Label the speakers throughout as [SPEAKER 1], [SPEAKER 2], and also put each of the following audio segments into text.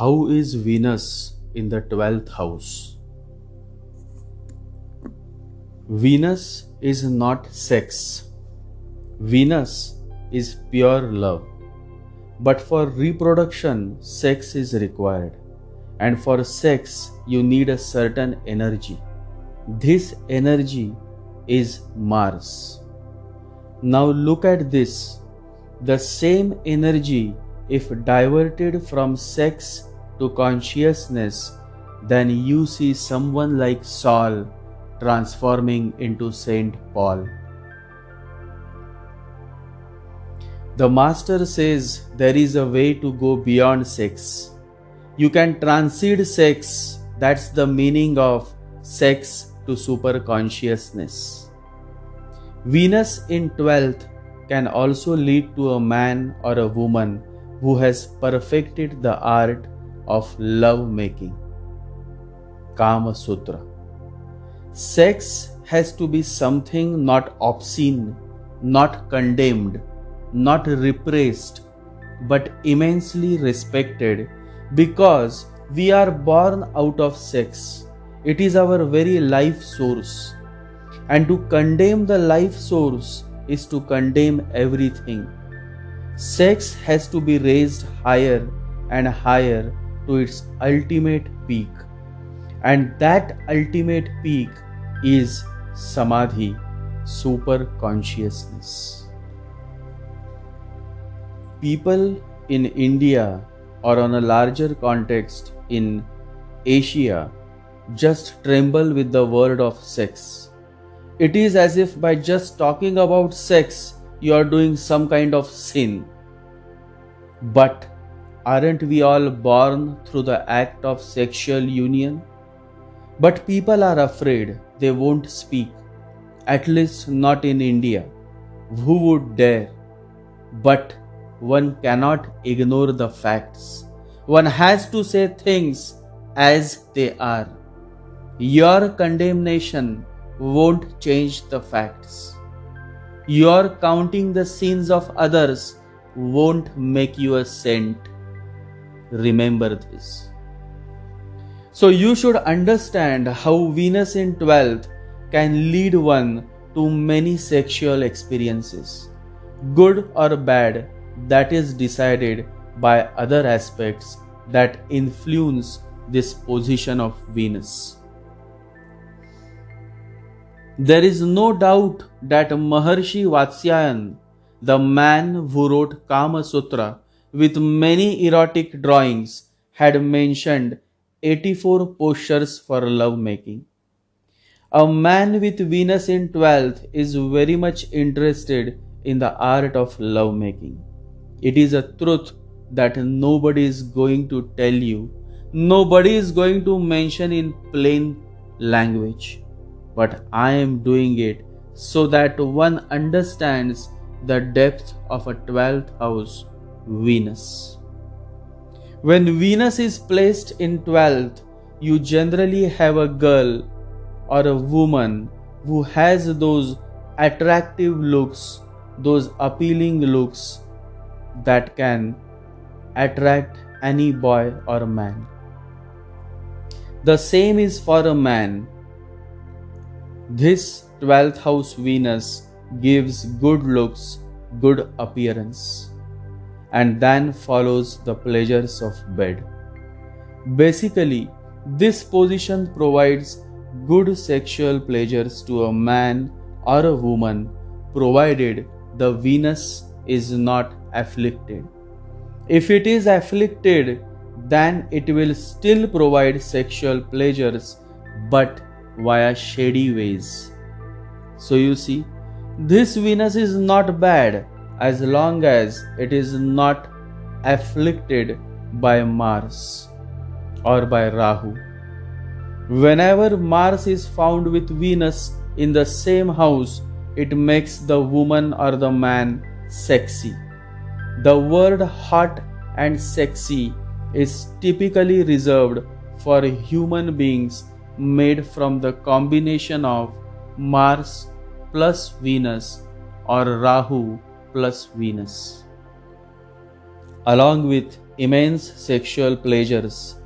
[SPEAKER 1] How is Venus in the 12th house? Venus is not sex. Venus is pure love. But for reproduction, sex is required. And for sex, you need a certain energy. This energy is Mars. Now look at this. The same energy, if diverted from sex to consciousness, then you see someone like Saul transforming into Saint Paul. The Master says there is a way to go beyond sex. You can transcend sex. That's the meaning of sex to superconsciousness. Venus in 12th can also lead to a man or a woman who has perfected the art of love making. Kama Sutra. Sex has to be something not obscene, not condemned, not repressed, but immensely respected, because we are born out of sex. It is our very life source. And to condemn the life source is to condemn everything. Sex has to be raised higher and higher to its ultimate peak. And that ultimate peak is Samadhi, super consciousness. People in India, or on a larger context in Asia, just tremble with the word of sex. It is as if by just talking about sex, you are doing some kind of sin. But aren't we all born through the act of sexual union? But people are afraid, they won't speak, at least not in India. Who would dare? But one cannot ignore the facts. One has to say things as they are. Your condemnation won't change the facts. Your counting the sins of others won't make you a saint. Remember this. So you should understand how Venus in 12th can lead one to many sexual experiences. Good or bad, that is decided by other aspects that influence this position of Venus. There is no doubt that Maharshi Vatsyayan, the man who wrote Kama Sutra with many erotic drawings, had mentioned 84 postures for lovemaking. A man with Venus in 12th is very much interested in the art of lovemaking. It is a truth that nobody is going to tell you, nobody is going to mention in plain language. But I am doing it so that one understands the depth of a 12th house, Venus. When Venus is placed in 12th, you generally have a girl or a woman who has those attractive looks, those appealing looks that can attract any boy or man. The same is for a man. This 12th house Venus gives good looks, good appearance, and then follows the pleasures of bed. Basically, this position provides good sexual pleasures to a man or a woman, provided the Venus is not afflicted. If it is afflicted, then it will still provide sexual pleasures, but via shady ways. So you see, this Venus is not bad as long as it is not afflicted by Mars or by Rahu. Whenever Mars is found with Venus in the same house, it makes the woman or the man sexy. The word hot and sexy is typically reserved for human beings made from the combination of Mars plus Venus or Rahu plus Venus. Along with immense sexual pleasures.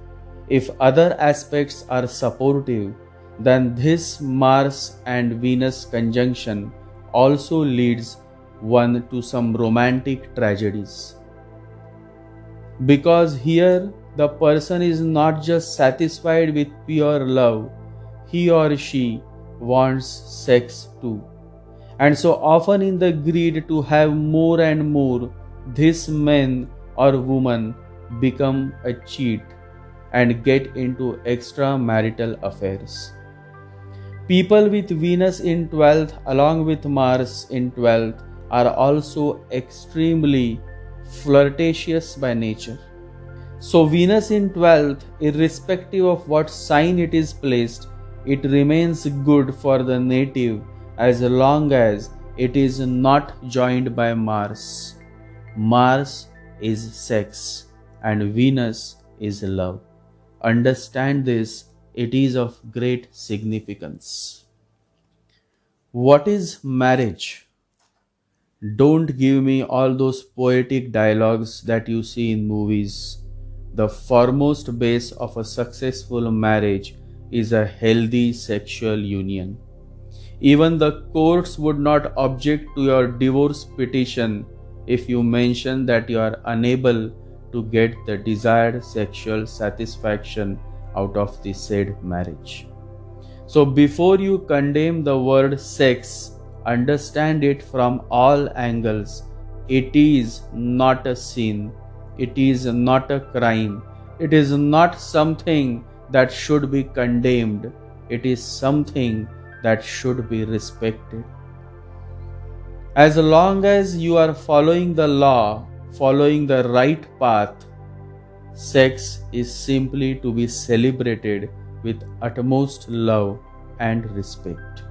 [SPEAKER 1] If other aspects are supportive, then this Mars and Venus conjunction also leads one to some romantic tragedies. Because here the person is not just satisfied with pure love, he or she wants sex too. And so often in the greed to have more and more, this man or woman become a cheat and get into extramarital affairs. People with Venus in 12th along with Mars in 12th are also extremely flirtatious by nature. So Venus in 12th, irrespective of what sign it is placed, it remains good for the native as long as it is not joined by Mars. Mars is sex and Venus is love. Understand this, it is of great significance. What is marriage? Don't give me all those poetic dialogues that you see in movies. The foremost base of a successful marriage is a healthy sexual union. Even the courts would not object to your divorce petition if you mention that you are unable to get the desired sexual satisfaction out of the said marriage. So before you condemn the word sex, understand it from all angles. It is not a sin. It is not a crime. It is not something that should be condemned. It is something that should be respected. As long as you are following the law, following the right path, sex is simply to be celebrated with utmost love and respect.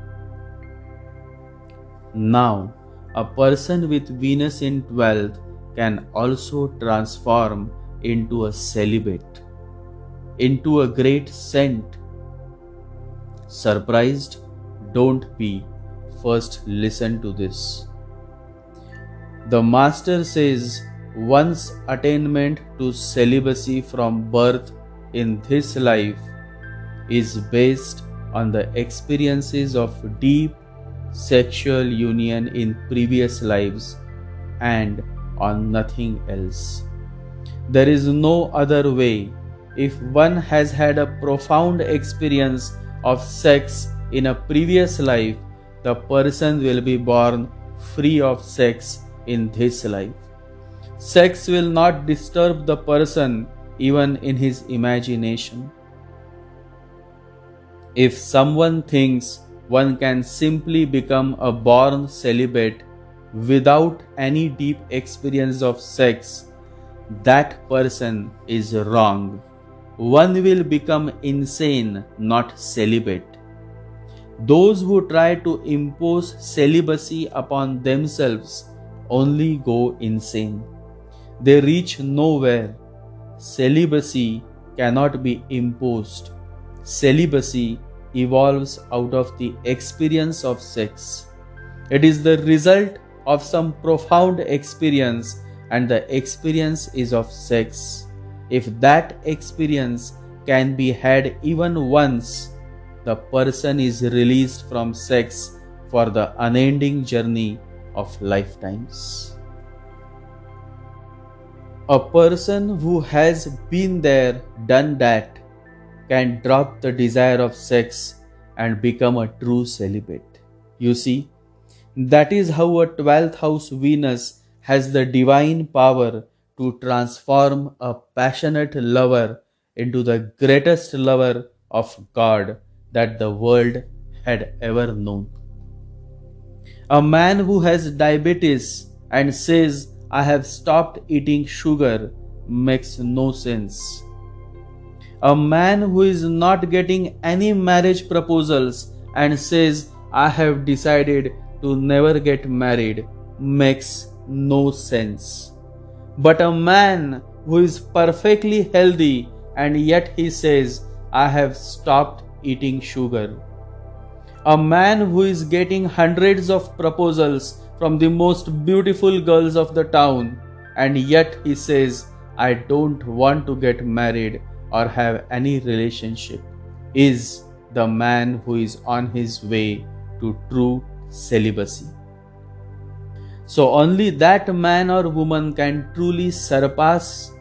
[SPEAKER 1] Now, a person with Venus in 12th can also transform into a celibate, into a great saint. Surprised? Don't be. First listen to this. The Master says, one's attainment to celibacy from birth in this life is based on the experiences of deep sexual union in previous lives and on nothing else. There is no other way. If one has had a profound experience of sex in a previous life, the person will be born free of sex in this life. Sex will not disturb the person even in his imagination. If someone thinks one can simply become a born celibate without any deep experience of sex, that person is wrong. One will become insane, not celibate. Those who try to impose celibacy upon themselves only go insane. They reach nowhere. Celibacy cannot be imposed. Celibacy evolves out of the experience of sex. It is the result of some profound experience, and the experience is of sex. If that experience can be had even once, the person is released from sex for the unending journey of lifetimes. A person who has been there, done that, can drop the desire of sex and become a true celibate. You see, that is how a 12th house Venus has the divine power to transform a passionate lover into the greatest lover of God that the world had ever known. A man who has diabetes and says, I have stopped eating sugar, makes no sense. A man who is not getting any marriage proposals and says, I have decided to never get married, makes no sense. But a man who is perfectly healthy and yet he says, I have stopped eating sugar. A man who is getting hundreds of proposals from the most beautiful girls of the town and yet he says, I don't want to get married or have any relationship is the man who is on his way to true celibacy. So only that man or woman can truly surpass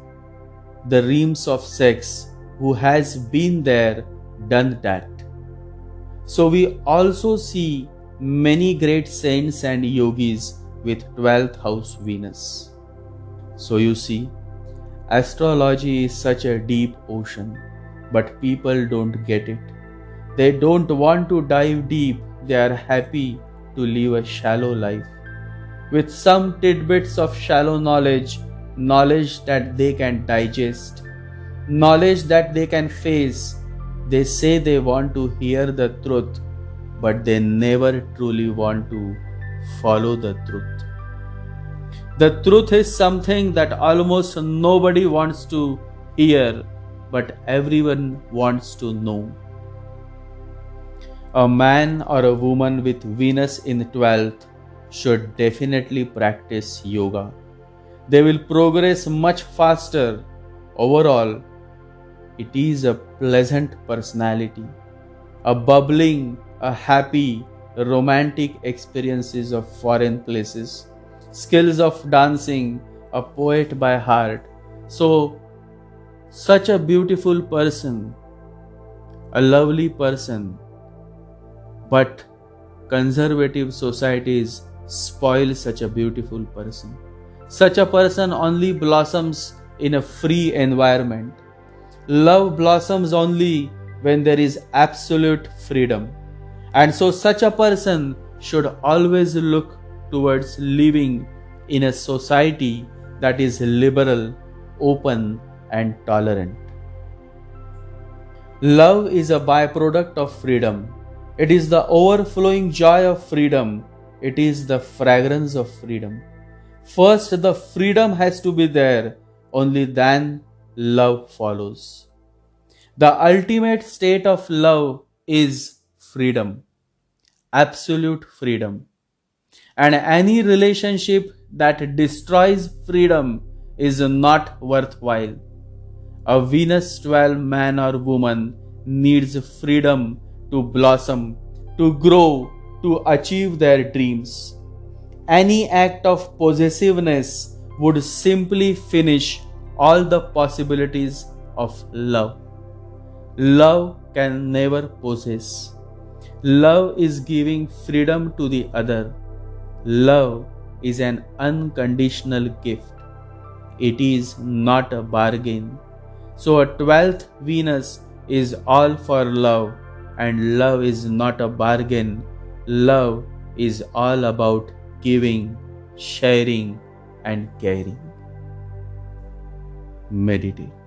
[SPEAKER 1] the realms of sex who has been there, done that. So we also see many great saints and yogis with 12th house Venus. So you see, astrology is such a deep ocean, but people don't get it. They don't want to dive deep, they are happy to live a shallow life. With some tidbits of shallow knowledge, knowledge that they can digest, knowledge that they can face, they say they want to hear the truth, but they never truly want to follow the truth. The truth is something that almost nobody wants to hear, but everyone wants to know. A man or a woman with Venus in 12th should definitely practice yoga. They will progress much faster. Overall, it is a pleasant personality, a bubbling, a happy, romantic experiences of foreign places, skills of dancing, a poet by heart. So, such a beautiful person, a lovely person, but conservative societies spoil such a beautiful person. Such a person only blossoms in a free environment. Love blossoms only when there is absolute freedom. And so such a person should always look towards living in a society that is liberal, open, and tolerant. Love is a byproduct of freedom. It is the overflowing joy of freedom. It is the fragrance of freedom. First, the freedom has to be there, only then love follows. The ultimate state of love is freedom, absolute freedom. And any relationship that destroys freedom is not worthwhile. A Venus 12 man or woman needs freedom to blossom, to grow, to achieve their dreams. Any act of possessiveness would simply finish all the possibilities of love. Love can never possess. Love is giving freedom to the other. Love is an unconditional gift. It is not a bargain. So a 12th Venus is all for love, and love is not a bargain. Love is all about giving, sharing, and caring. Meditate.